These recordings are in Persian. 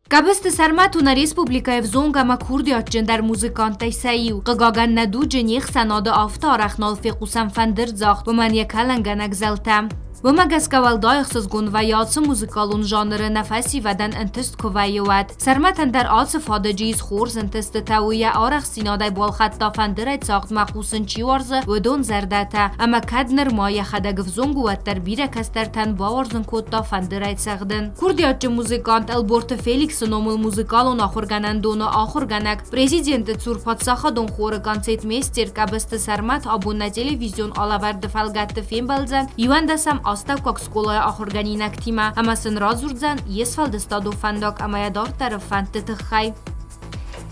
Кабыст сармату на республика Евзонга ма курдиат жендер музыкантай сайю. Гагаган наду жених санаdı afta araqnal fiqusam fandir zaxt. Bu man yekalanganak zaltam. و مگس کول دایخص گون و یادس موزیکالون ژانر نفسی ودن انتست کویوات سرمتن در آس فادجیز خورز انتست تاویه آرخ سینادای بالخط دافندرت ساخت مخوصن چیوارز و دون زردتا اما کدنر مایه خدگف زنگو و تربیره کسترتن باورزن کود دافندرت ساختن کردیات موزیکانت البورت فیلیکس نومل موزیکالون آخرگنن دون آخرگنک پریزیدنت تور پادساخا دون خورگان سیت میستر کبست سرمت آبون تلویزیون آلاورد فلگت فیم بلزن یوان دسم Оставкок сколая ахорганинак тима, ама сын разурдзан, есфал дестаду фандок, ама я дор тарaf фанты тыххай.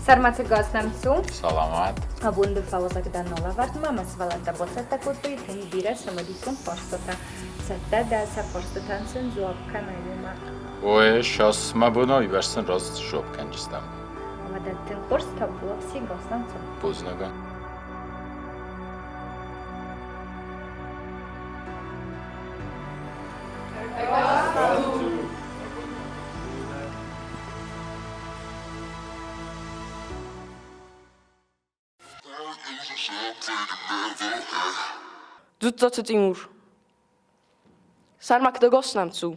Сарматы гаснам цу. Саламат. Абунды фалазакдан олавардма, ама свалата босата кутуй, тен бира самадикун форстота. Сатта даса форстотан сын зуапка найума. Ой, щас мабуно и версен раз жопкан жистам. Ама да тен форста буапси гаснам цу. Познага. Zutzace Timur. Sarmak da gosnam zu.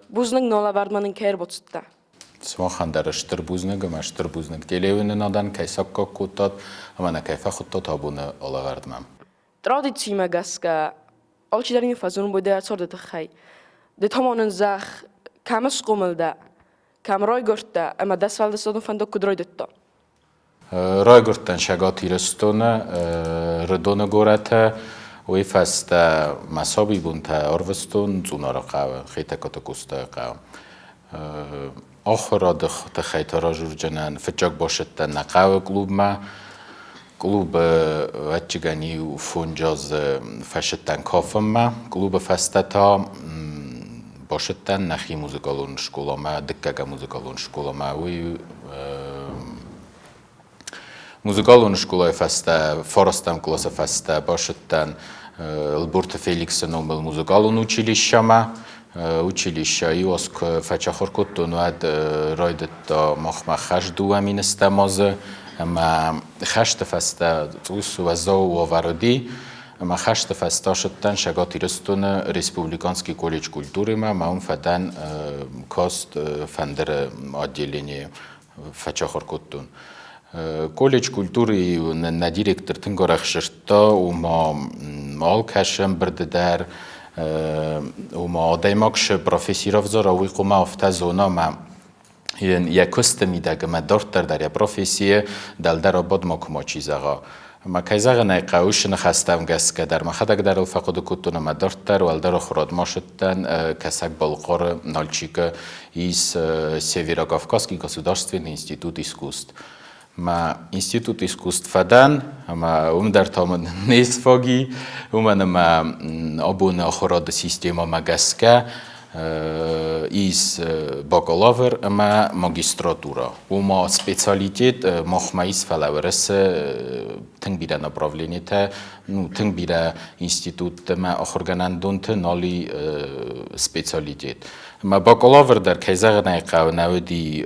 Buznak nola vardmanin kerbotsta. سماخن در اشتر بوزنگ و اشتر بوزنگ دیلیون نادن کیساب که کودتاد اما نکیفه خودتاد آبونه آلاوردمم. Traditie magaska. Als je daar niet van zo'n boerderij zou dat gij. Dit homonen zag kames komelde. Kam roy gorta, maar dat zal de zoon van de kudroy dit. رایگرتن شگاتی رستونه ردونه گورته وی فست مسابی بونته آروستون زونا را قاو خیته کت کوسته قاو آخر دخت خیته را جور جنن فجاق باشد نقاو کلوب ما کلوب وچگانی و فونجاز فشتن کافم ما کلوب فسته تا باشد نخی موزیکالون شکولا ما دکه موزیکالون شکولا ما وی موزیکالون شکلای فسته فارستم کلاس فسته باشدن البورت فیلیکس نومل موزیکالون училища иоск фачахоркоттон вад райдет та махма хаш дуамин استمازه اما خشت فسته توس و زاو و ورودی اما خشت فسته شدن شگاتی رستون республиканский колледж культуры ما اون فتن کاست فندر отделение фачахоркоттон колледж культуры на директор тынгорах шыртта ума мал кашем бирдидар ума адаймакш профессоров зора уйкума офтазона ма я костемидага ма дортар дар я профессия далдар обод макума чизага ما کایزاغ نایقاوش نخستم گس که در مخدک در الفقد کتون ما دارتر و در خورد ماشتن کسک بالقار نالچیک ایس سیویراکافکاسکی государственный институт искусств. ما институт искусств фадан, ما در تامن نیسفاگی, ما آبون خورد سیستم ما گس که из бакалавр ама магистратура. Ума специалитет махмаис фалаверс тынгбира направление та, ну тынгбира институт ма ахорганандон та нали специалитет. Ма бакалавр дар кайзаг найқав навди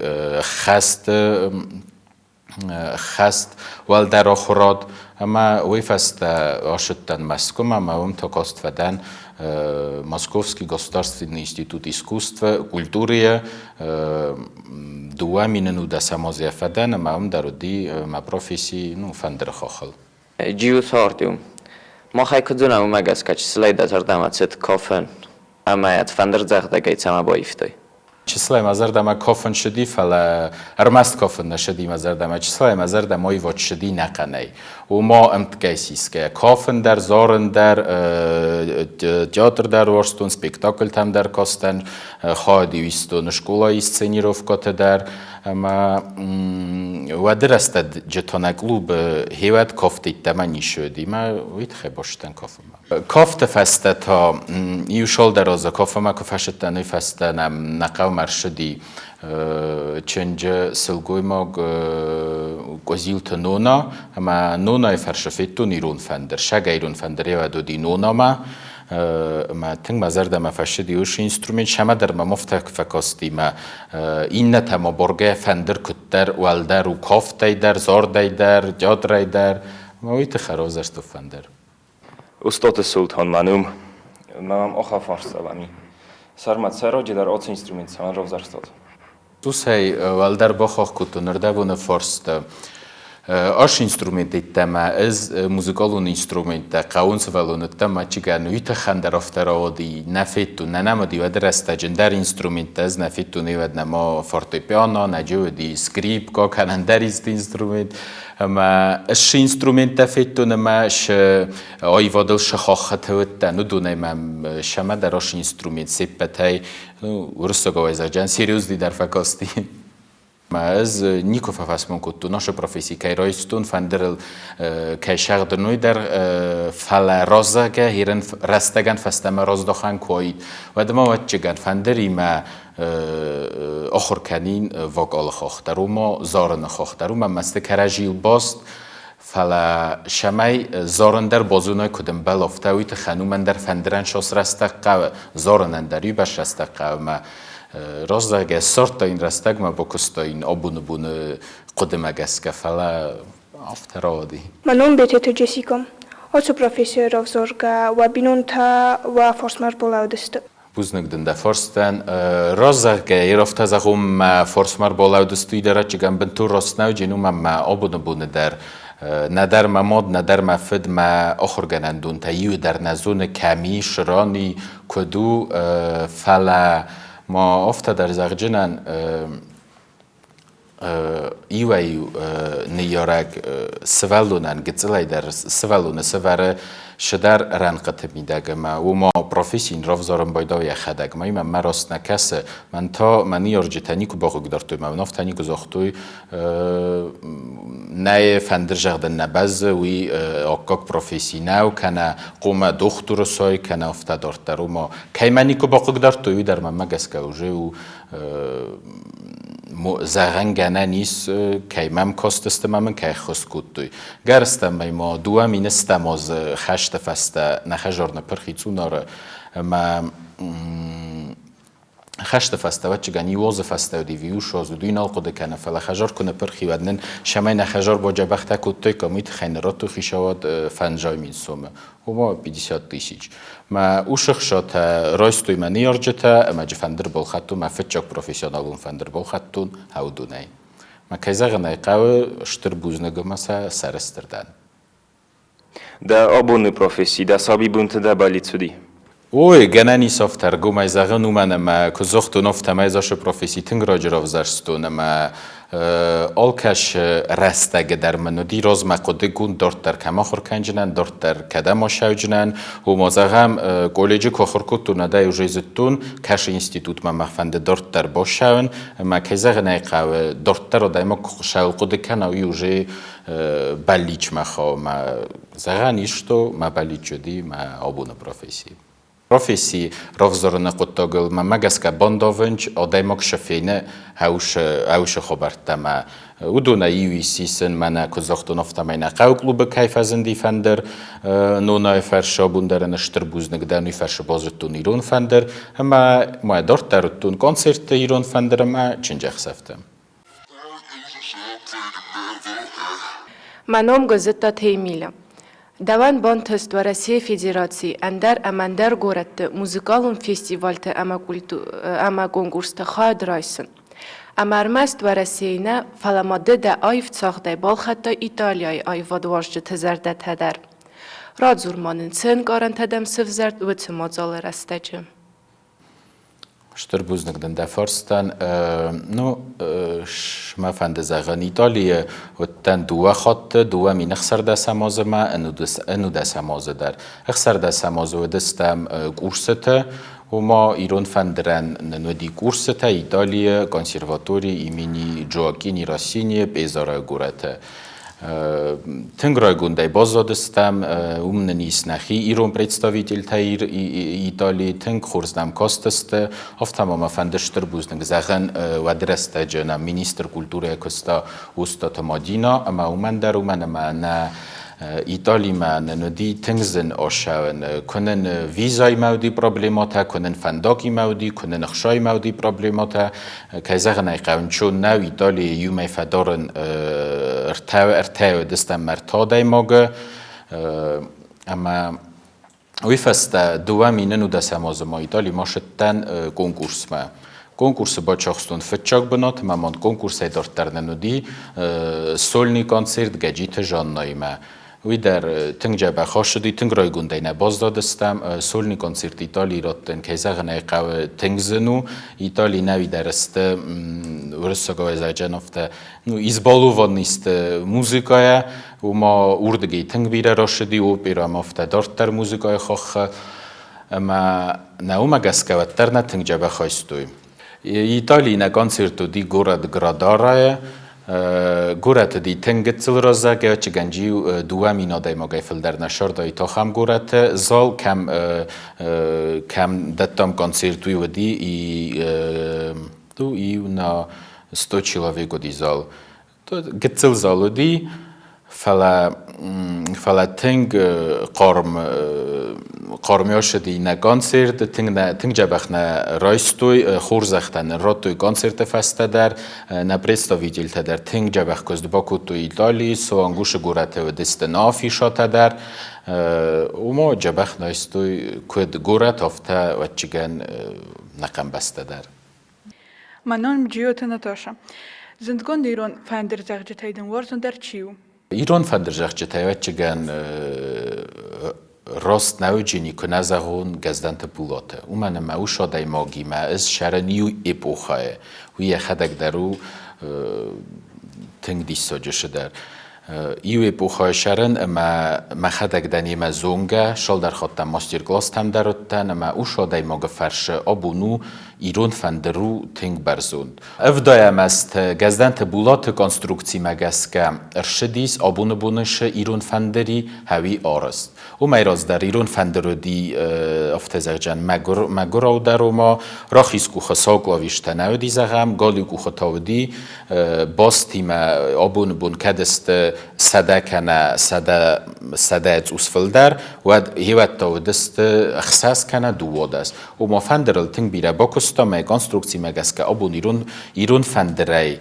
خست وال در آخراد اما ویفست آشتن مسکوم اما تا فدن Московский государственный институт искусств, культуры, дуаминену да самозия фадана, маум даруди ма профессии, ну фандер хохал. Джиус хартиум. Махай кудуна умагас кач слайда зардамацет кофен, амаят фандер захда гайцама боифтой. چسلای مزردم کافن شدی فلا ارمست کافن نشدی مزردم چسلای مزردم مای وات شدی نکنی و ما امتکیسیس که کافن در زارن در تئاتر در ورستون سپیکتاکل تام در کاستن خواهدی ویستون شکولای سценировкات در اما و درست جتانه کلوب هیوت کافتی تمانی شدی ما وید خیلی باشتن کافم کافت فسته تا یوشال در از کافم ما کفشتن فسته نقاو مرشدی چنج سلگوی ما گزیلت نونا اما نونا فرشفتو نیرون فندر شگ ایرون فندری و دودی نونا ما ما تنگ مزرد ما فشدی وش اینسترومنت شما در ما مفتک فکاستی ما این نت ما برگه فندر کتر والدر و کافتی در زاردی در جادری در ما ویت خرازش تو فندر Ustad Sultan manum, mam ocha farsa vami. Sarmat saroji dar ots instrument saman rovzarstad. تو سی والدر بخواه کتو نرده بونه فرست آش اینسترومنت ایتما از موزیکالون اینسترومنت قاون سوالون ایتما چیگانو ایت خندر افتر آدی نفیتو ننمدی و در استجن در اینسترومنت از نفیتو نیود نما فورتپیانو نجو دی سکریپ که کنن در است اینسترومنت اما اش اینسترومنت نفیتو نماش آیوادل شخاخت هوتا ندونه مم شما در آش اینسترومنت سپتای ورسته گویزه جان سیریوز دی در فکاستی ما از نیکو فاسمون کتو ناش پروفسی که رایستون فندرل که شغل نوی در فل رازه که هیرن رستگان فستم راز دخان کوید و دما وقت چگان فندری ما آخر کنین واقعال خواهد رو ما زارن خواهد رو ما مست کراجی باست فل شمای زارن در بازونای کدم بلافتویت خانومن در فندران شاس رستق زارن دری باش رستق ما رازداگه سرت این رستگ ما بکست این آبون قدم اگس که فلا افترادی. منم بیت جسیکم. آسو پروفسور افزارگا و بینونتا و فرسمر بالاودست. بوزنگ دنده فرستن رازداگه ایرافت از اقوم فرسمر بالاودستی داره چگم بنتور راست نو جنوم ما آبون در ندر مماد ندر مفد ما آخر گنندون تایو در نزون کمی شرانی کدو فلا ما افت در زغجنان ایوایو نیارگ سوالونن گذلای در سوالون سواره شدر رنقت میداگ ما پروفیسین رفزارم بایداوی خداگ ما من راست نکسه من نیارجی تنیکو باقی دارتوی من نفت تنیکو زاختوی نه فندر جغدن نبز وی آکاک پروفیسی نو کنه قوم دختر سای کنه افت دارتر و ما که من نیکو باقی دارتوی در من مگس که اوجه و زغنگانه نیست که من کاست استمام که خست کودی. گرستم ما دو مین استماز خشت فسته نخجار نپرخیتو ناره ما خشت فسته و چگانی واز فسته و دیویو شازو دوی نال قده کنه فلا خجار کنه پرخی ودنن شمای نخجار با جبخته کودی کمیت خینرات تو خیشواد فنجای مین سومه و ما 50 تیشیج ما اوشخ شات رایستوی من نیارجته اما جفندر بالخطو ما فتچاک پروفیسیونالون فندر بالخطون هاو دونای ما کیزاغ نایقاو اشتر بوزنگو مسا سرستردن Da obony profesji, da sabi bunte da balicudi. اوه گنانی سافتر گومای زغن اومنه ما که زخت و نفت ما ازاش پروفیسی تنگ راجر افزارستونه ما آلکش رستگ در منو دی راز ما قده گون دارت در کما خور کنجنن دارت در کدام آشوجنن و ما زغم کالجی که خور کتونه دایو جیزتون کش اینستیتوت ما مخفنده دارت در باشون ما که زغن ایقاو دارت در دایما شاول قده کنه و یوجی بلیچ مخوا ما زغن ایشتو ما بلیچ دی ما آبون پروفیسی پروفیسی رفزارن قطعگل ما مگس که بانداونج آدایمک شفینه هاوش خبرت ما و دونه ایوی سیسن من کزاخت و نفتم این قو کلوب کیف از اندی فندر نونای فرشا بوندر نشتر بوزنگ دنوی فرش بازتون ایرون فندر اما ما دارت درتون کنسرت ایرون فندر ما چنجخ سفتم منم گزتا تیمیلا. دوان بانتست و Россия Федерации эндер город музыкалун фестивальте ама конкурста хад райсын. Амармаст و Россияна фаламаде да айв цахдай балхатта Италияй айвадваржы тезерде тедер. Радзурманын цен гарантедем севзерд و цемазал растече. شتر بوزنگ دنده فرستن نو شما فند زغن ایتالیه و تن دو خط دو مین اخسر دست مازه ما انو دست مازه در اخسر دست مازه و دستم کورسته و ما ایران فندرن نودی کورسته ایتالیه کنسرواتوری ایمینی جواکینی راسینی بیزاره گورته تنگرای گونده بازدادستم نیست نخی ایران представитель تایر ایتالی تنگ خورزدم کاستسته هفتم ما فندشتر بوزنگ زغن و درسته جنا مینیستر کلتوره کستا استاد مادینا اما اومن در اومن ما نه إيطالي ما ندي تنزن أشون كنن فيزاي مودي بروبلماتا كنن فندقي مودي كنن خشاي مودي بروبلماتا كيزغن يقون شون ناو إيطالي يومي فدارن ارتاو دستم مرتادي موغ أما ويفستا دوامي نو دسماز ما إيطالي ماشتن كونكورس ما Конкурсы бачахстон фетчак бнот, мамон конкурсы дортарнануди, сольный концерт гаджита жаннайма. Уйдер тингжаба хашуди тингрой гундайна баздадыстам, сольный концерт Италии роттен кейзагнай қав тингзену, Италии навидерсте, урсаговай заджановте, избалуванисте музыкая, ума урдгей тингбира рашуди опера мафте дортар музыкая хах, ама наума гаскаваттерна тингжаба хастуй. إيطالي نا كونسيرتو دي غورات غرادارا غورات دي تنجتل روزا گه چگنجی دوامي نادای ماگای فلدر نشار دای تا خم غورات زال کم دتام كونسيرتو ودي ای نا 100 человек دي زال تو گتل زالو دي فلا تنگ قارمیاش دی نه کنسرت تنگ جبخنه رایستوی خورزختن راتوی کنسرت فسته در نه پرستاویدیل در تنگ جبخ کزد باکو تو ایتالی سو انگوش گورته و دست نافی شاته در و ما جبخ نایستوی کد گورت افته و چگن نقم بسته در منان جیوت نتاشا زندگان دیران فندر زغجتایدن ورزن در چیو؟ ایران فندرجخ جتایوت چگن راست نوجینی که نزغون گزدنت بولاته او من ما شادای ماگی ما از شهر نیو اپوخای و یه خدک درو تنگ دیستا جشه در ایو اپوخای شهرن اما خدک دنی ما زونگه شال در خاطر ماستر کلاس تم درودتن اما او شادای ماگ فرش آبونو ایران فندرو تنگ برزوند افدایم است گزدنت بولات کنسترکتی مگس که ارشدیس آبون بونش ایران فندری هوی آرست و میراز در ایران فندرو دی افتزرجن مگر او در ما راخیس کو خساگلاویش تناو دی زغم گالی کو خطاودی باستی ما آبون بون کدست سده کنه سده اتوسفل در و هیوت تاودست اخساس کنه دواد است و ما فندرل تنگ بیره باکستا ما کنسترکتی مگس که آبون ایران فندری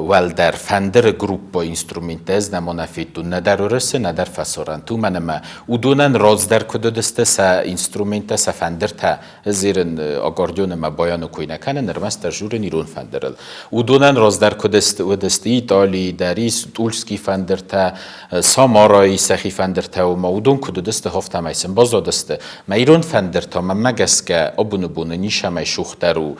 ول در فندر گروپ با اینسترومنت از نمانفیتو ندر رسه ندر فسارن تو منم او دونن راز در کده دسته سا اینسترومنت سا فندر تا زیرن آگاردیون ما بایانو کوی نکنه نرمست در جور نیرون فندرل او دونن راز در کده دسته ایتالی دریس تولسکی فندر تا سامارای سخی فندر تا و ما او دون کده دسته هفته میسن بازا دسته ما ایرون فندر تا من مگس که آبونو بونه نیشه می شوختر و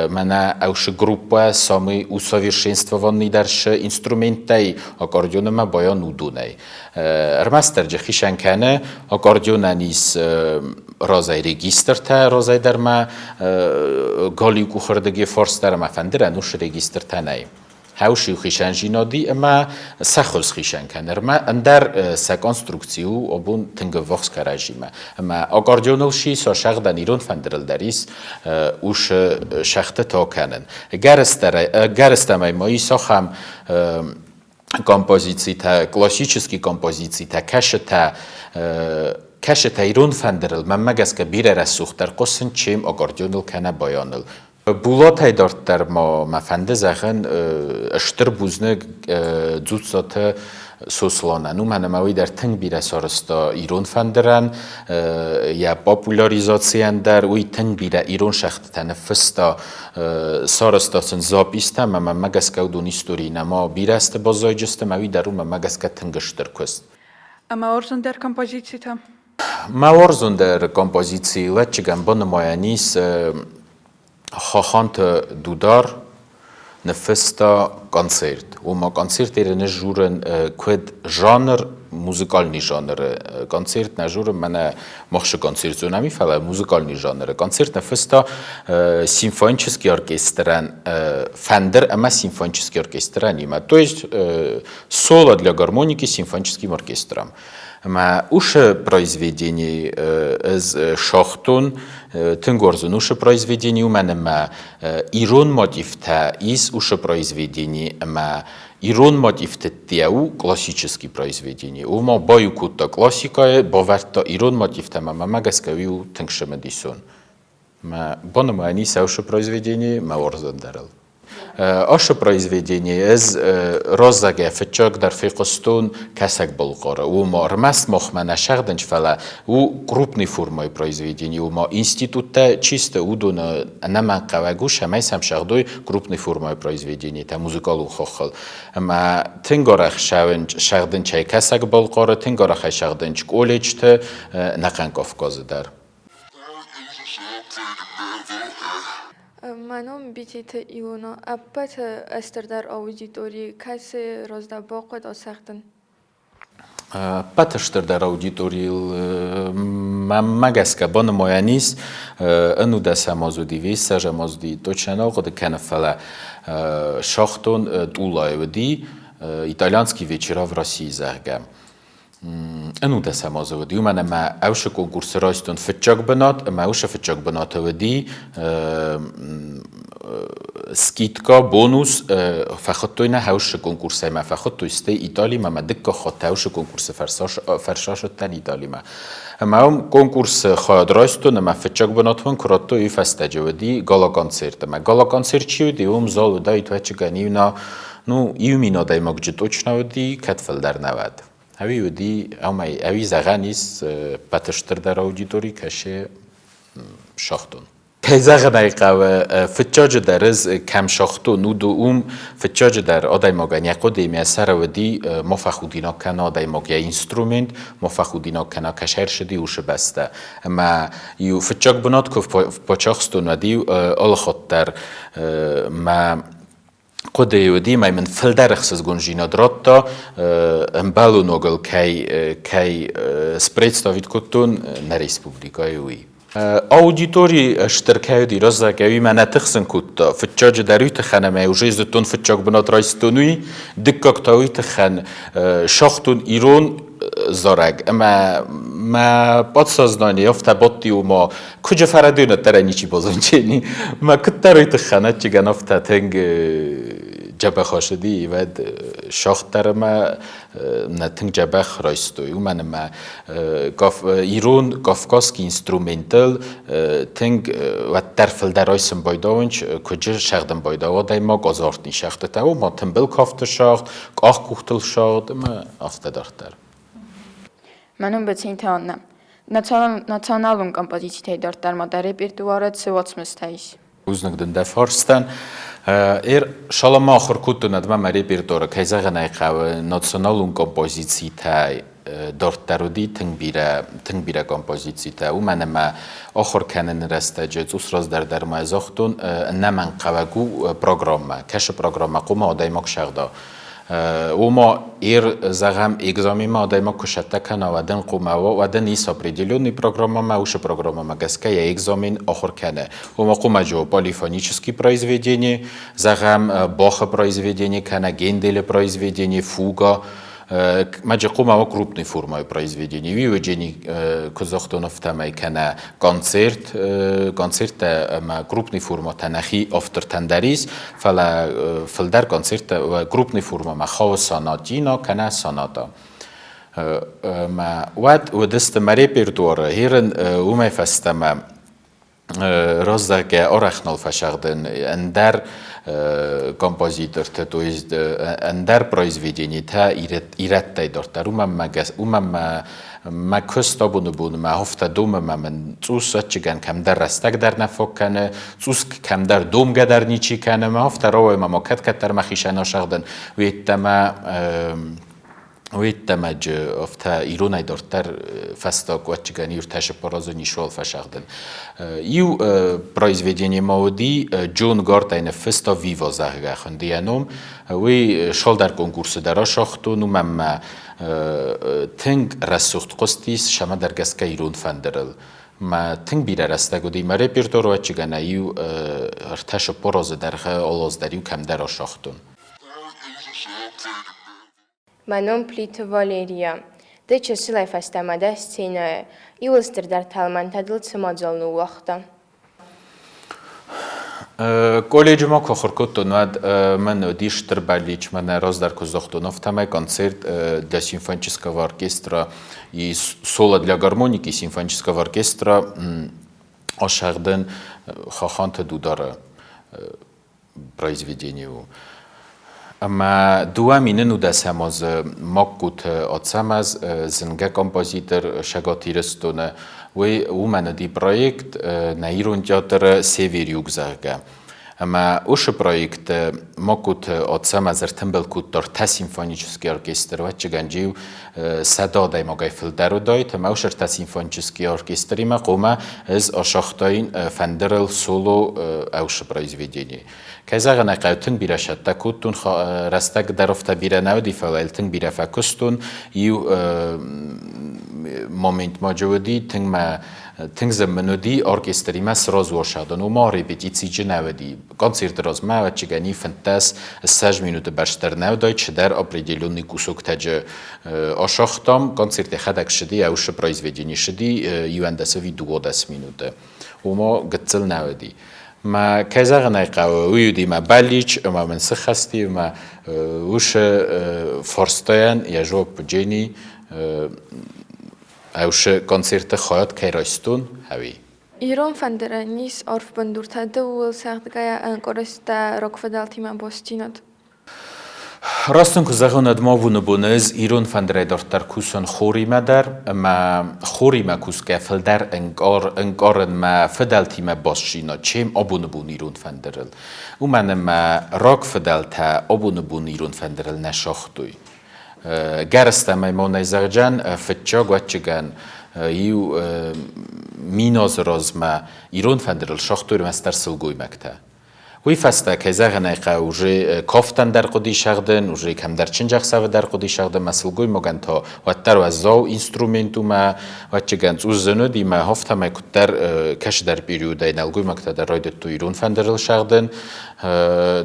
من اوش گروپ سامی усовершенствованный дарше инструменттай аккордеоныма баян удунай. Рмастер джахишан кане аккордеонанис разай регистрта разай дарма гали кухордеги форс дарма фандера нуш регистртанай. هاوشی خیشان جینادی اما سخوز خیشان کنر ما اندر سکنسترکتیو آبون تنگ وقت کراجیمه اما آگاردیونل شی سا شغدن ایران فندرل دریس اوش شخت تا کنن گرستمای مایی ساخم کمپوزیسی تا کلاسیچسکی کمپوزیسی تا کش تا ایران فندرل من مگس که بیره رسوخ در قصن چیم آگاردیونل کنه بایانل بولات های دارد در ما فنده زخن اشتر بوزنه زودسات سوسلانه نو من موی در تنگ بیره سارستا ایران فندرن یا پاپولاریزاسیان در وی تنگ بیره ایران شخت تنفستا سارستا سن زابیستا من مگس که دونیستوری نما بیره است بازای جسته موی در رو من مگس که تنگشتر کست اما ارزون در کمپوزیسی تا؟ ما ارزون در کمپوزیسی لچگم با نمایانیس خواهند دودار نفستا کنسرت و ما کنسرت نجورن کد ژانر موزیکالنی ژانر کنسرت نجورن من مخش کنسرت زونمی فعلا موزیکالنی ژانر کنسرت نفستا سیمفونیچسکی ارکستران فندر اما سیمفونیچسکی ارکسترانی ما то есть соло для гармоники симфоническим оркестром. ما اوش произведение از شاختون تنگورزون اوش произведение و من ما ایران موتیف تا ایس اوش произведение ما Ирон мать ифтеттиау классические произведения. Ума баю кутта классика, баверта Ирон мать ифтема магаскавиу тенкшемедисон. Ма бонама они сауши произведения ма орзандарал. Аша произведение из розаге фичак дар фикостон касак болгара. Ума армас махмана шагденч фала у крупной формой произведения. Ума института чисто удона наман кавагуш хамай сам шагдой крупной формой произведения. Та музыкалу хохал. Ма тенгарах шагденч касак болгара, тенгарах шагденч колледжте нақан кавказы дар. منم بیتیت ایونا اپت استر در آودیتوری کسی رازده باقود آسختن Паташтыр дар аудиториил магаска бон моянис ану да самазуди вис сажамазди точно год канафала шахтон тулаевди итальянский вечера в России зарга ану да самазуди у мене ма ауш конкурс растон фичак бенат ма ауш фичак бенат ودي скидка бонус فخطوينا هاوش كونكورس ما فخطو استي ايطالي ما دكه خط هاوش كونكورس فرشاش تن ايطالي ما هم كونكورس خاد راستون ما فتشك بناتون كراتو يفستجودي غالا концерт ما غالا концерт чиуди زال دای تو چگانیونا نو یومینا دای ماجد точнавди کتفل در نود هوی ودی اما هوی زغانیس پاتشتر در اودیتوری کشه شاختون كيزاغ دايقا فتشاج درز كم شاختو نودو فتشاج در آدای ماگن یقودی میسر ودی مفخودینا کنا آدای ماگ یا اینسترومنت مفخودینا کنا کشهر شدی وش بسته اما یو فتشاج بنات کف پاچاخستون ودی آل خود در ما قد يودي ما من فلدر خصص جونجينا دراتا امبالو نوغل كي سبريدستافيد كوتون نا ريسبوبليكا يوي اوديتوري اشتركاو دي رزاكاوي ما نتخسن كوتا فتشاج داروي تخن ما يوجيز دتون فتشاج بنات رايستونوي دكاك تاوي تخن شاختون ايرون زارگ اما ما подсознание افتا بطي وما کجا فردونه ترانی چی بازنچینی ما کتروی تخنه چیگن افتا تنگ جبه خاشدی و شاخت تر ما نتنگ جبه خرایستوی و من ما ایران کافکاسکی اینسترومنتال تنگ و ترفل درایسم بایداونچ کجا شخدم بایدا و دای ما گازارتنی شخت تا و ما تنبل کافت شخت آخ کوختل شخت ما افتا دارتر منم بچین تانم ناتسیونالون کمپوزیسیتی دارتر ما در رپرتوارت سوات مستایش. وزنگدن دفارستان شالما آخر کودن ادم ما رپرتوار کیزه غنیقه ناتسیونالون کمپوزیسیتی دارتر ودی تنگ بیره کمپوزیسیتی و من ما آخر کنن رستجت اسراز در ما ازاختون نمن قوگو پروگرام کش پروگرام قوم آدای ماک شغدا وما زغم экзамен ما دايما كشتا كان ودن قوما ودن يس определенный программа ما уж программа магасская экзамен آخر کنه وما قوما جو полифонические произведения زغم باخ произведения کنه гендель произведения фуга ماجي قوما крупной формой произведения виведение казахстанов там كان концерт ما крупной форма تنخي автор تندريس فلا فلدر концерт крупной форма ما خاو ساناتينا كان ساناتا ما ودست مريبردور هيرن وما فستما رازدك أرخنال فشغدن اندر композитор, то есть اندر произведение تا ایرت تای دارتر ما کستابونو بود ما هفته دوم من توس چگن کم در رستگ در نفک کنه توس کم در دوم گدر نیچی کنه ما هفته روی ما کت در مخیشنا شغدن ويتمج أفتا إيروناي دارتر فستاك واتشغاني يرتاش برازو نيشوال فشغدن يو произведение مودي جون غارتاين فستا فيفا زاغا خنديانوم وي شال در کنکورس درا شاختو نو مم تنگ رسوخت قستيس شما در گسكا إيرون فندرل ما تنگ بیره رستگو دی ما رپرتور واتشغانا يو ارتاش برازو درخه آلاز دریو کم درا شاختون Manon Plito Valeria. De ce să le fastama de scenă, ilustr dar talman tadıl sămadzolnu uaqta. Колледжима кохоркотонад мен диштер балич мен раздар кузохтонов тамай концерт для симфонического оркестра и соло для гармоники симфонического оркестра ошагден хахант дудара произведение. Ama duamine nu desamaz makut atsamaz zenge kompozitör şagatiristone ve umane di projekt nairun teatr severiuk zerge. Ama ush projekt makut atsamaz ertembelkut tar symfoniczny orkiestr ve çiganjiu sada dai magay fildaru dait ama ush symfoniczny orkestr ima qoma az aşaxtayn fenderel solo ush произведение. Kazagh naqawtun birashatta kutun rastak darofta biranawdi falaltun birafakustun yu moment majodi teng zamanodi orkestri mas rozwashadan u mari repetici genawdi koncert rozma wa chigani fantas 6 minut bashtar nawdai chedar определенный кусок таje ашахтам концерт хадаг shidi aush произведение shidi yuandasvi 20 minute uma gtsel nawdi ما كذا غنيقة ويودي ما باليش ما من سخستي ما وش فرستيان يجوب جيني اوش كونسرت خياط كيراستون هوي ایران فندرانیس عرف بندورتاده و ساختگاه انقرسته روکفدالتی من باستیناد. راستن که زغند ما ونبونز ایران فندرای دارتر کوسن خوری مدر ما خوری ما کوس کفل در انگارن ما فدالتی ما باشینا چیم آبونبون ایران فندرل و من ما راک فدالتا آبونبون ایران فندرل نشاختوی گرسته ما نیزرجن فتچاگ و چگن یو میناز راز ما ایران فندرل شاختوی مستر سلگوی مکته وی فسته که زغنیقه اوجه کافتن در قدی شغدن اوجه کم در چنجاق سو در قدی شغدن مثل گوی مگن تا و تر و زاو اینسترومنتو ما و چگنز اوز زنو دی ما هفته ما کتر کش در پیریوده نلگوی مکتا در رایده تو ایرون فندرل شغدن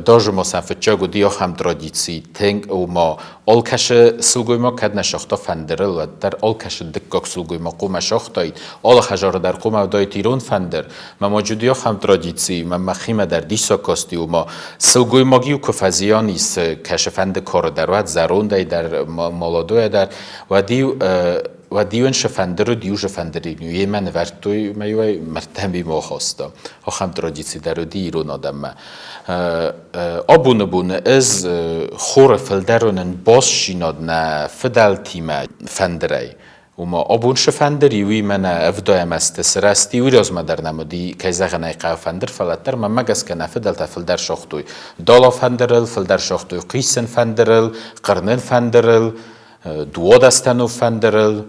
داجو ما سنفتچا گو دیا هم ترادیسی تنگ او ما آل کش سلگوی ما کد نشاختا فندرل و در آل کش دکاک سلگوی ما قوم شاختایید آل خجار در قوم او دایت ایرون فندر ما موجودیا هم ترادیسی ما مخیم در دیسا کاستی و ما سلگوی ماگی و کفازیانیست کشفند کار در وقت زرونده در مالادوی در و دیون شفندر و دیو شفندری نیوی من ورتوی میوی مرتبی ما خواستا هم ترادیسی در دی ایران آدم ما آبون از خور فلدرونن باز شیناد نه فدالتی ما فندری و ما آبون شفندری وی من افدایم است سرستی وی راز ما در نمودی که زغنای قاو فندر فلاتر من مگس که نفدالتا فلدر شاختوی دالا فندرل فلدر شاختوی قیسن فندرل قرنن فندرل دوادستنو فندرل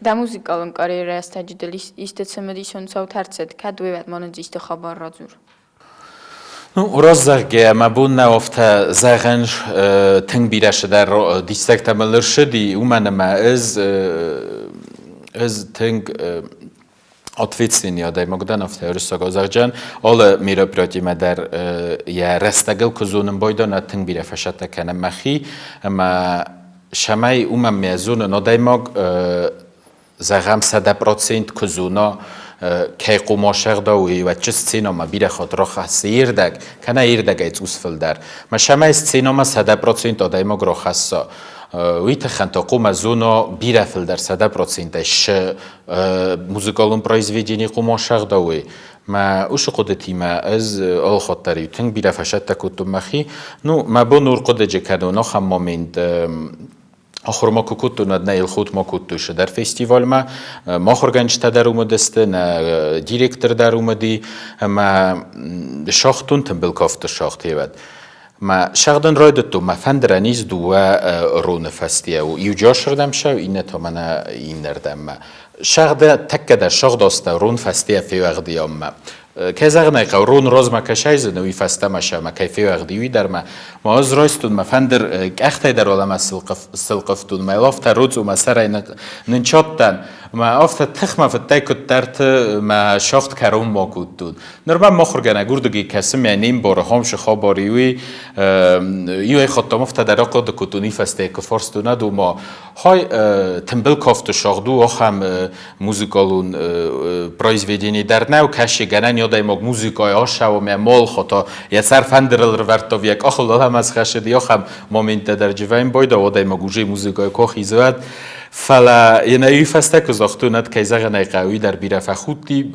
Da muzikálum karieră asta jideli istetsemedishon sautarcet kadwevat monodiste khabar razur. Nu rozagge ma bunna ofta zaganj teng birash dar distek tamalır shdi umana ma az teng ответственный адай Могданов теорисога заржан ола мероприятие дар я растагал кузунам бойдона тeng бирafashata kana maxi ama shamai umam mezun noday mog زغم 100% کزونا که قماشق داوی و چه سینما بیره خاطر خاص ایردگ کنه ایردگ ایتوس فلدر ما شما سینما 100% آدای ما گرخصا ویت خنتا قوم زونا بیره فلدر 100% اش موزیکالون произведение قماشق داوی ما اوش قدرتی ما از آل خاطری تنگ بیره فشت تکوتو مخی نو ما با نور قدرت کردن آخر مومنت آخر ما کوکوتو ندنیل خود ما کوتوش در فستیوال ما خورگنج تدار اومدسته نه دیرکتر در اومدی ما شاختون تنبل کافت شاختی ود ما شغدن رایدتو ما فندرانیز دو رون فستیه و یو جا شردم شو اینه تا من این نردم ما شغد تک در شغد است رون فستیه فی وقتی ما كذا نيقورون روز ما كشايز نوي فاستا ماشا ما كيفي وغديوي در ما از رايستون ما فندر اختي در ولا ما سلقفتون ما لافتا روز وما سراي ننشطن ما افت تخمه فتای کترت ما شاخت کرم ما کودود نرمن ما خورگنه گردگی کسم یعنی این باره همش خبریوی یه خطام افت در قد کتونی فسته که فرست دونه دو ما های تنبل کافت شاخدو آخم موزیکالون پرایزویدینی در نو کشی گنن یادای مگ موزیکای آشه و مال خطا یه سر فندرل رورت و یک آخل هم از خشدی آخم مومنت در جوین باید آدای مگوجه موزیکای کوخی زود فلا ینایی فسته که زاختوند که زغنای قوی در بیرف خودی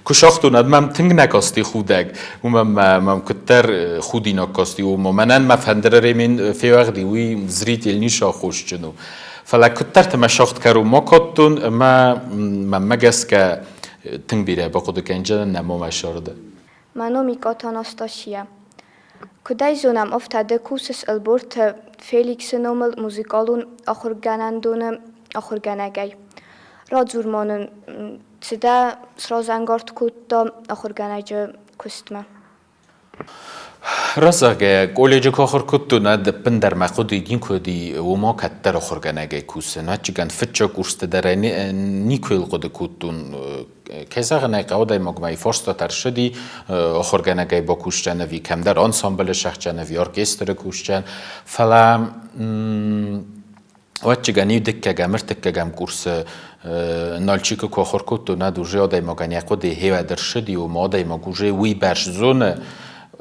کشاختوند مم تنگ نکاستی خودک و مم کتر خودی نکاستی و منن مفندر ریمین فی وقتی وی زریت یلنیشا خوش جنو فلا کتر تمشاخت کرو ما کتون ما مگس که تنگ بیره با خود کنجا نمو مشارده منو میکات آناستاسیا کدای زونم افتاده کوسس البرت فیلیکس نومل موزیکالون آخرگنندون آخرگنگی رادزورمانن تدا سرازنگارت کود آخرگنج کستم رازاگه کالج کاخر کتو ند پندر مخودی دین کدی و ما کتر خورگنگه کوسه نه چیکن فتچا کورست در نیکویل قد کتون کیسه نایقه آدای مگمای فرست ترشدی خورگنگه با کوشتن وی کم در انسامبل شخصن وی ارکستر کوشتن فلا وقتی گنیو دکه گمرت که گم کورس نالچیک کاخر کتو ندوجه آدای مگنی قدی هیو درشدی و ما آدای مگوجه وی برش زونه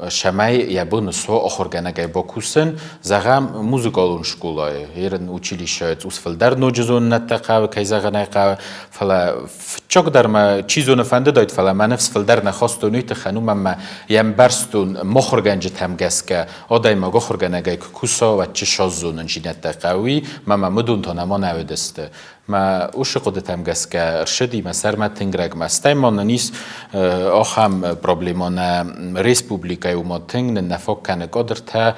شمای یابون سو آخرگنگای با کوسن زغم موزیکالون شکولای هرن училищает усфелдер نوجزون نتقا و کیزغنای قا فلا چوک در ما چیزو نفنده داید فلا من نفس فلدر نخواستونی تخنوم ما یم برستون مخرگنج تمگس که آدای ما گخرگنگای کوسا و چه شازون نجینت قوی ما مدون تا نما نودسته ما اوش قدرت هم گس که ارشدی مسر ما تنگرگ مستای ما نیست آخام پروبلیمان ریسپوبلیکای و ما تنگ نفاق کنه قدر تا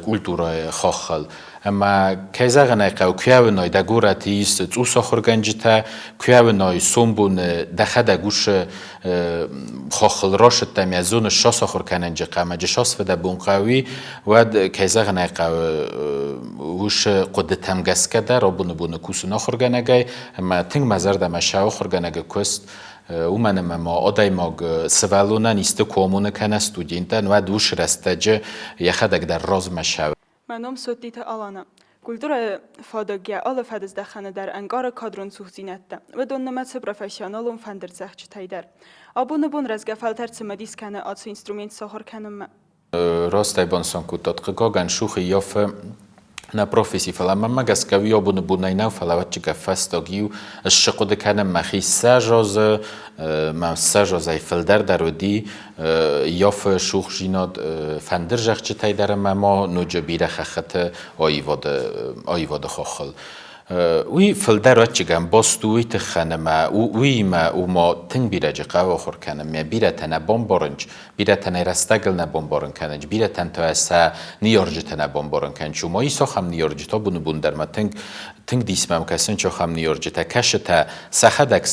کلتورای خاخل اما کیزه غنای قو کیاو نای دگورتیست توس آخرگنج تا کیاو نای سومبون دخه دگوش خاخل راشد تمیزون شاس آخر کننج قامج شاس فده بون قوی و کیزه غنای قو وش قدرت هم گس که در بون کوسون آخرگنگای اما تنگ مزر دم شاو آخرگنگ کوست و من ما آدای ماگ سوالونا نیست کومونه کنه استودینتن و دوش رستجه یخدک در راز مشاو منم سودیت آلانا کلتور فادگی آل فدز دخانه در انگار کادرون سوزینته و دونمت پروفسیونالون فندر زخچ تایدر آبون بون رزگ فلتر سمدیس کنه آتس اینسترومنت ساخر کنم راستای بانسان کودت قگان شوخی یاف na profesii fala mama gaskawi obun bunajnał falawatczyka fastogiu szkoda kanam machi sajoz mam sajoz ay felder darodi yof shukhjinod fanderjach czytaj dar mama nujbira khakhat ayvod khokhal وی فلدر و چگم باستوی تخنما وی ما تن بیرج قوا خور کنم می بیرت نه بمبارنج بیرت نه رستگل نه بمبارن کنج بیرت تا اسا نیورجت نه بمبارن کنج شما ایسا خم نیورجتا بون در ما تنگ دیسمم کسن چو خم نیورجتا کشتا سخدک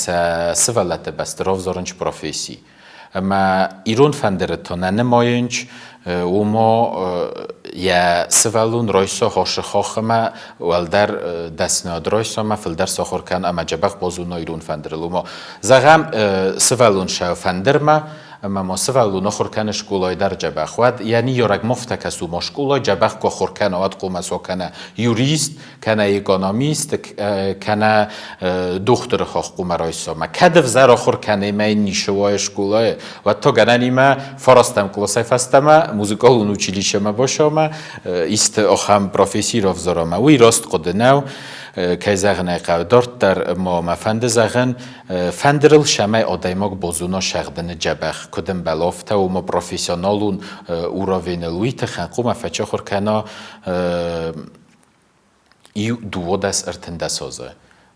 سوالت بست روزارنج پروفسی اما ایران فندرت نه نماینج و ما یا سوالون رایسا هاش خاخما ولدر دستناد رایسا ما فلدر ساخر کن اما جبخ بازون ایران فندرلو ما زغم سوالون شو فندر ما سوالون آخر کن شکولای در جبخ ود یعنی یارگ مفتکسو ما شکولای جبخ که آخر کن ود قومسا کنه یوریست کنه اکونومیست کنه دختر خاخ قوم رایسا ما کدف زر آخر کنه ما این نیشوای شکولای و تا گنانی ما فراستم کلاسای فستم موزیکال училище ما باشم است آخام پروفسی رو وزارم وی راست قد نو که زغن قدرت در ما فند زغن فندرل شمای آدایماگ بازونا شغدن جبخ کدم بلافته و ما پروفسیونالون او را وینلوی تخنقو ما فچه خور کنا یو دو دست ارتنده سازه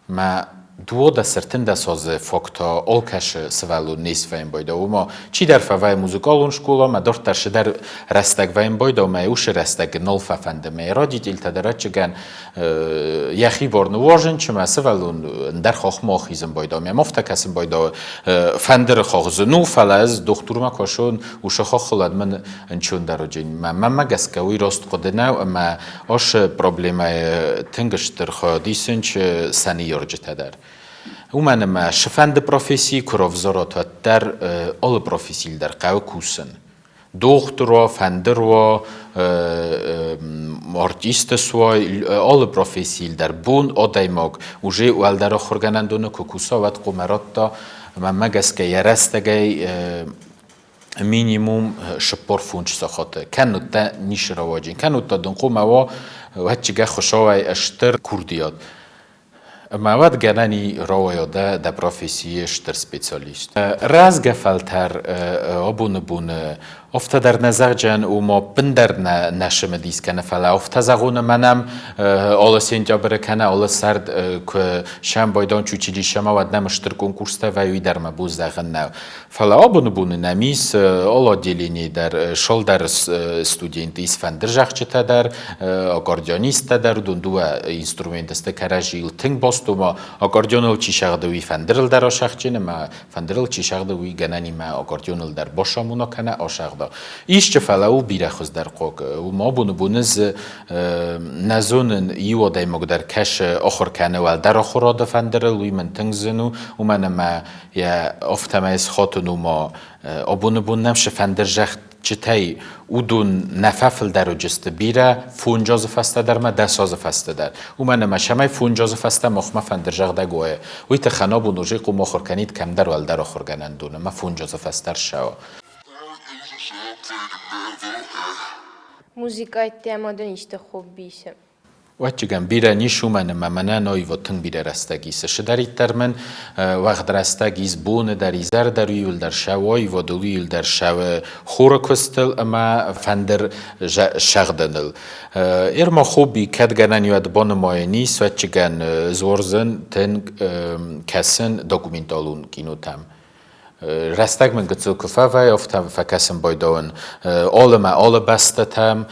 ما دو دست ارتنده سازه فاکتا آلکش سوالو نیست وین بایده و ما چی در فوای موزیکالون شکولا ما دارت ترش در رستگ وین بایده و ما اوش رستگ نال ففنده ما را دید التدارت چگن یخی بارنو واجن چه ما سوالون در خاخ ما خیزم بایده ما مفته کسیم بایده فندر خاخ زنو فلز دکتر ما کاشون اوش خاخ خلاد من انچون در جین ما گسکوی راست قد نو اما آش پروبلمای تنگش در خادیسن چه سنی یارجته در ومن ما شفند پروفیسی کروفزارات و در آل پروفیسیل در قاو کوسن دکتر و فندر و آرتیست سوای آل پروفیسیل در بون آدایماگ وجه وال در خورگنندونه که کوسا وقت قمرات تا مگس که یرستگی مینیموم شپور فونج ساخته کنو تا نیش رواجین کنو تا دنقو موا و هچگه خوشاوی اشتر کردیات مواد گرانی روایاده در پروفیسی اشتر سپیسیالیست راز گفلتر آبون افت در نظر جن و ما بندر نشم دیس کنه فلا افت زغون منم آل سینجا بره کنه آل سرد که شم بایدان چوچیلی شما ود نمشتر کنکورسته و یوی در مبوز زغن نو فلا آبون نمیس آلا دیلینی در شل در استودینتیس فندر جخچه در آکاردیانیست در دوندو اینسترومنت است کراجیل تنگ باستو ما آکاردیونل چی شغدوی فندرل در آشخچینه ما فندرل چی شغدوی گنانی ما آکاردیونل در باشامونا کنه آشخ ایش چه فلاو بیره خوز در قوق و ما بونز نزونن ایو دایمو در کش آخر کنه و در آخر دفندر لوی من تنگزنو و من ما یا افتمایز خاطنو ما بون نمشه فندر جخت چتای او دون نففل در و جست بیره فونجاز فسته در ما دساز فسته در و من ما شمای فونجاز فسته مخمه فندر جغ ده گوه وی تخنا بونوژی قوم آخر کنید کم در و در آخر گنندونه ما فونجاز فستر شو موزیکای تمادن ایشته خوب بیشه وچگم بیره نیشو من نایی و تنگ بیره رستگیسه شداری ترمن وقت رستگیز بونه در ایزر در یول در شوای و دویل در شو خور کستل اما فندر شغدنل ارما خوبی کد گنن یاد بان ماینیس وچگن زورزن تنگ کسن دوکومنتالون کینو تم رستگ من گتزو کفا و افتم فکسم بایدون آل بسته تم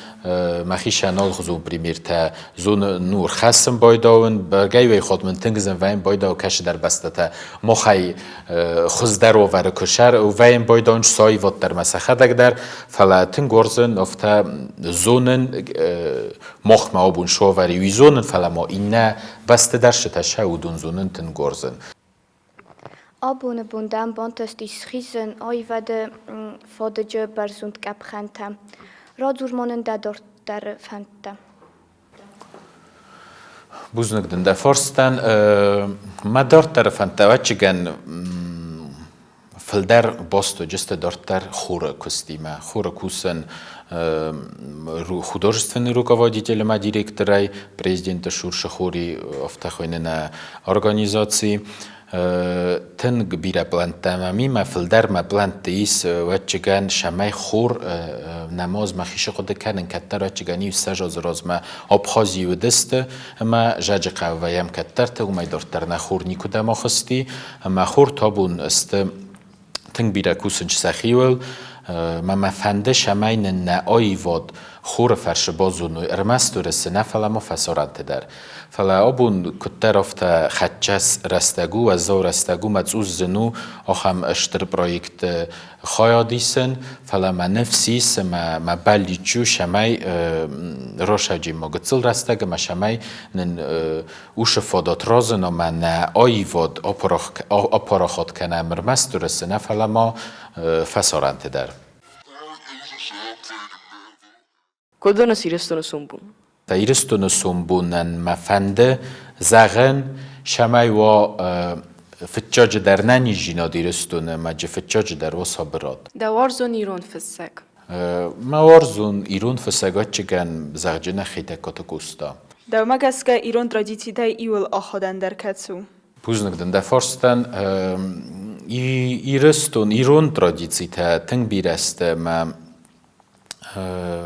مخیش نال خزو پریمیر تا زون نور خسم بایدون برگای وی خود من تنگزم ویم بایدو کش در بسته تا مخی خزدر و ورکشر و ویم بایدونش سای وات در مسخه دک در فلا تنگورزن افتا زونن مخ ما بون شو وری وی زونن فلا ما اینه بسته در شتشه و دون زونن تنگورزن Abone bundam bontastis schießen oivade fodege bersund gabchente. Radurmonen da dort der fente. Buznagden da forstan ma dort der fente wachigan فلدر باستو جست دارتر خور کستیمه خور کوسن художественный руководитель ма директорай президента шуршахори автохойны на организации تنگ بیره پلانت ما فلدر ما پلانت ایس وچگان شمای خور نماز ما خیش خود کردن کتر وچگانی و سجاز راز ما آبخازی و دست ما جاج قویم کتر تا و ما دارتر نخور نیکو دما خستی ما خور تابون است تنگ بیره کوسنج سخیول ما فنده شماین نعای واد خور فرش بازون و ارمستور سنه فلا ما فسارنت در فلا آبون کتر افت خدچس رستگو و زو رستگو مدزوز زنو آخم اشتر پرویکت خایادیسن فلا ما نفسیس ما بلیچو شمای روش جیم ما گتزل رستگ ما شمای نن اوش فادات رازن و ما نعای واد اپاراخات کنه ارمستور سنه فلا ما فسارنت در کدوم سیرستون سومبون؟ سیرستون سومبونن مفنده زغن شمای و فتجاج در ننی جینا دیرستون مجه فتجاج در و صبرات. دوارزون ایران فسگ. موارزون ایران فسگات چگن زغجنه خیده کاتگوستا. دو مگس که ایران ترادیسی دای ایول آخادن در کتسو. بوزنگدن در فرستن ایرستون ایران ترادیسی تا تنگ بیرست ما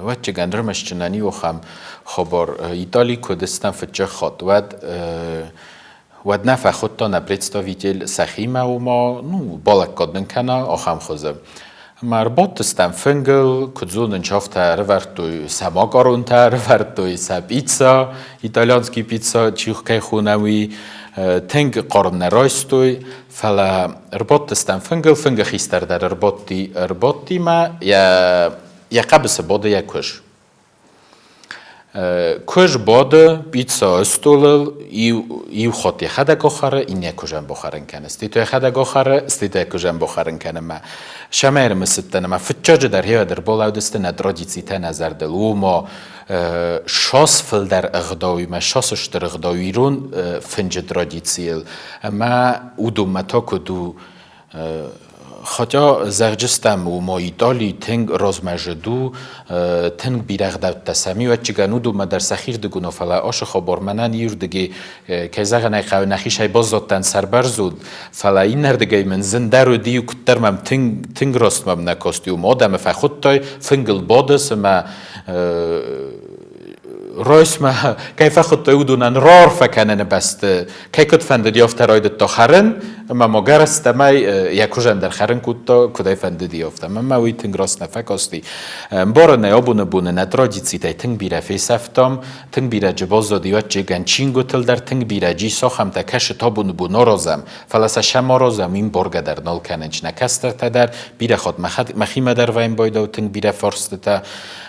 وچگان رمشچنانی و خم خبر ایتالی کردستان فتجه خود ود نفع خود تا نپریدستاویتیل سخیمه و ما بالک کدن کنه آخم خوزه مربوط استم فنگل کدزون انشافت رورتوی سماگارون رورتوی سا پیتزا ایتالیانسکی پیتزا چیخ که خونوی تنگ قارن نرایستوی فلا رباط استم فنگل خیستر در رباطی ما یا قبس باده یکوش کج باده بیتسا استول ایو خاطی خدا گخاره اینه کجم بخارن کنه استیتو خدا گخاره استیتو کجم بخارن کنه ما شمیر مستن ما فتجاج در هیو در بالا دستن ترادیسی تا نظر دل و ما شاس فل در اغداوی ما شاسش در اغداوی رون فنج ترادیسیل ما اودو متا کدو خاطر زرجستم و ما ایتالی تنگ رازمجدو تنگ بیرق داد تسمی و چگانو دو مدر سخیر دگونو فلا آش خبر منن یور دگی که زغ نخو نخیش های باز دادن سربر زود فلا این نردگی من زنده رو دیو کتر مم تنگ راست مم نکاستی و ما دم فخود تای فنگل بادس ما رئیس ما کیف خود تودونن رار فکنن بست کی کد فند یافت راید تا خرن ما مگرست ما یکوجن در خرن کد کدای فند یافت ما وی تنگ راست نفکاستی بار نیابون بونه ندراجیتی تای تنگ بیره فیسفتم تنگ بیره جباز دادی و جگن چینگو تل در تنگ بیره جی ساخم تا کش تا بون نارازم فلسه شما رازم این برگ در نال کننچ نکستر تا در بیره خود مخیم در وین باید و تنگ بیره فرست تا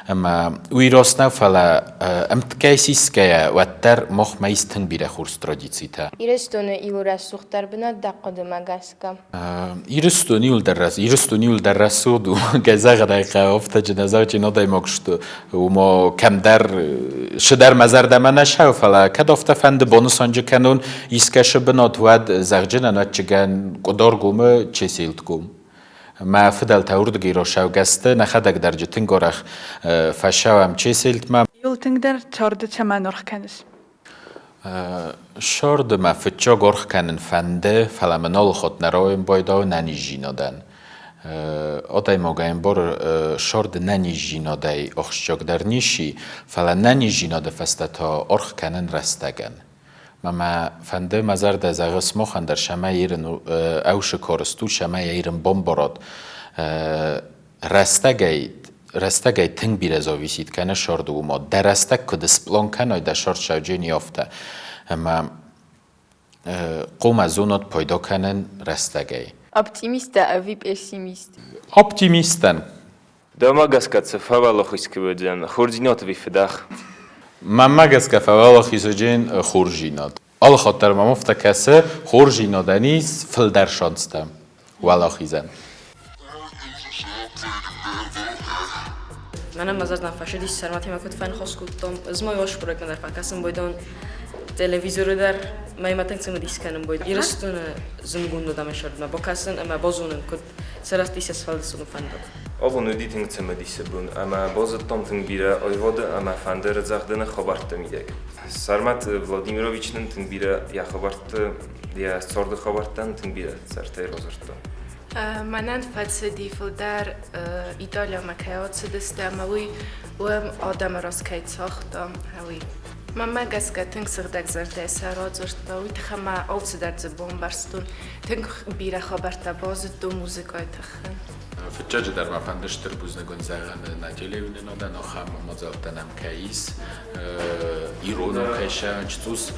اما وی راست نه فلا امتکایسیس که وتر مخ میستن بیره خورس ترادیسی تا. ایرستونه ایورا سوختر بنا دقیقه مگسکم. ایرستونیول در رسود و گزاق دقیقه افت جنازه چی ندای مکشت و ما کم در شدر مزر دم نشاو فلا کد افت فند بونس آنجا کنون ایسکش بنات ود زغجن نات چگن قدار گومه چه سیلت گوم. ما فدال تورد گیرو شاو گسته نخدک در جتن گرخ فشاوم چه سیلت ما یلتنگ در چارد چما نرخ کنس شارد ما فتچا گرخ کنن فنده فلا منال خود نراویم بایدا و ننیجی ندن آدای موگایم بار شارد ننیجی ندای اخشجاگ در نیشی فلا ننیجی نده فسته تا ارخ کنن رستگن ما فنده مزار ده زغس مخن در شما ایرن اوش کارستو شما ایرن بمبارد رستگی تنگ بیرزاویسید کنه شارد و ما در رستگ که دسپلان کنه در شارد شوجین یافته اما قوم از اونات پیدا کنن رستگی اپتیمیست اوی پسیمیست اپتیمیستن داما گسکت فوالا خویس که بودن خوردینات وی فداخ من مگس که فوالا خیسوجین خورجینات آل خاطر ما مفته کسه خورجینادنیز فل در شانستم والا خیزن منم از نفشه سرمتی ما کت فن خاص کردم از ما یواش پروژه در فکرسم بایدان تلویزیون در مایماتن سم دیسکنم باید ایرستون زنگون دادم شد با کسان اما بازونن کد سراستی سفال سونو فندم آبون ندیدیم سم دیس بون اما باز تام تنگ بیره آیواد اما فندر زخدن خبرت میده سرمت ولادیمیروویچ نن تنگ بیره یا خبرت یا سرد خبرتن تنگ بیره سرتای روزرتون منن فلسفی در ایتالیا مکیات سدستم اوی و آدم راست کیت ساختم اوی من گسکتنگ سردک زرده سرات زرت باوی تخم آوت در زبان برستون تنگ بیره خبرت باز دو موزیکای تخن فتجاج در ما فندش تربوز نگون زغن نجلی و ننادن آخام مزالتنم کیس ایرونم کیشه انچتوس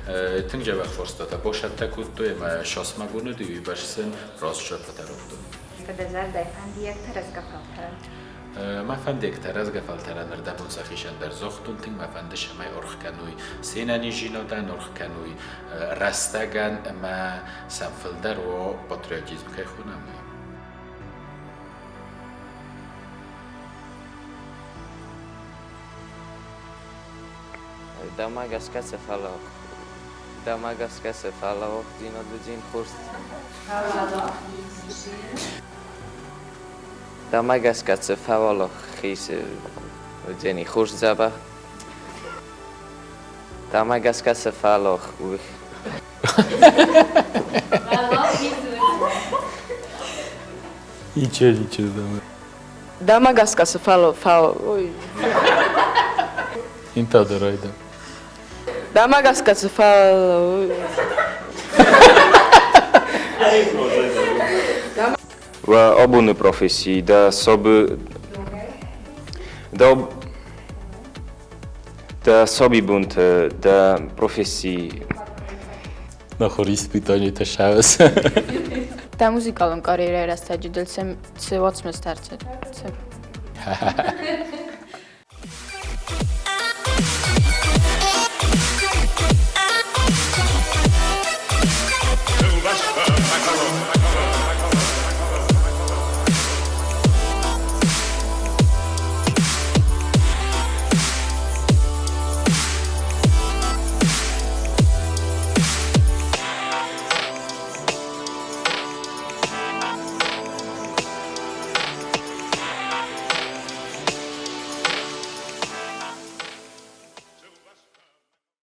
تنگ جواب فرستاده باشد تکود توی ما شاس مگونه دیوی برسن راست شد پترفتون کده زرده فندی یک ترز گفالترن ما فندی یک ترز گفالترن اردمون سخیشن در زختون تنگ ما فندش همه ارخ کنوی سینانی جینادن ارخ کنوی رستگن ما سنفل در و پاتریوتیزم که خونم داماگس کسی فلاخ داماگس کسی فلاخ دینا دجین خورست داماگس کسی فلاخ خیس جنی خوش زبا داماگس کسی فلاخ وی ایچه داماگس کسی فلاخ این تا درایدم داماگس کسی فلاخ و آبون پروفسی دا صابی بوند دا پروفسی نخوریست بیتانی تشاوز და მუსიკალურ კარიერას დაჯდელ ცევაც მესტარცეთ. Bye.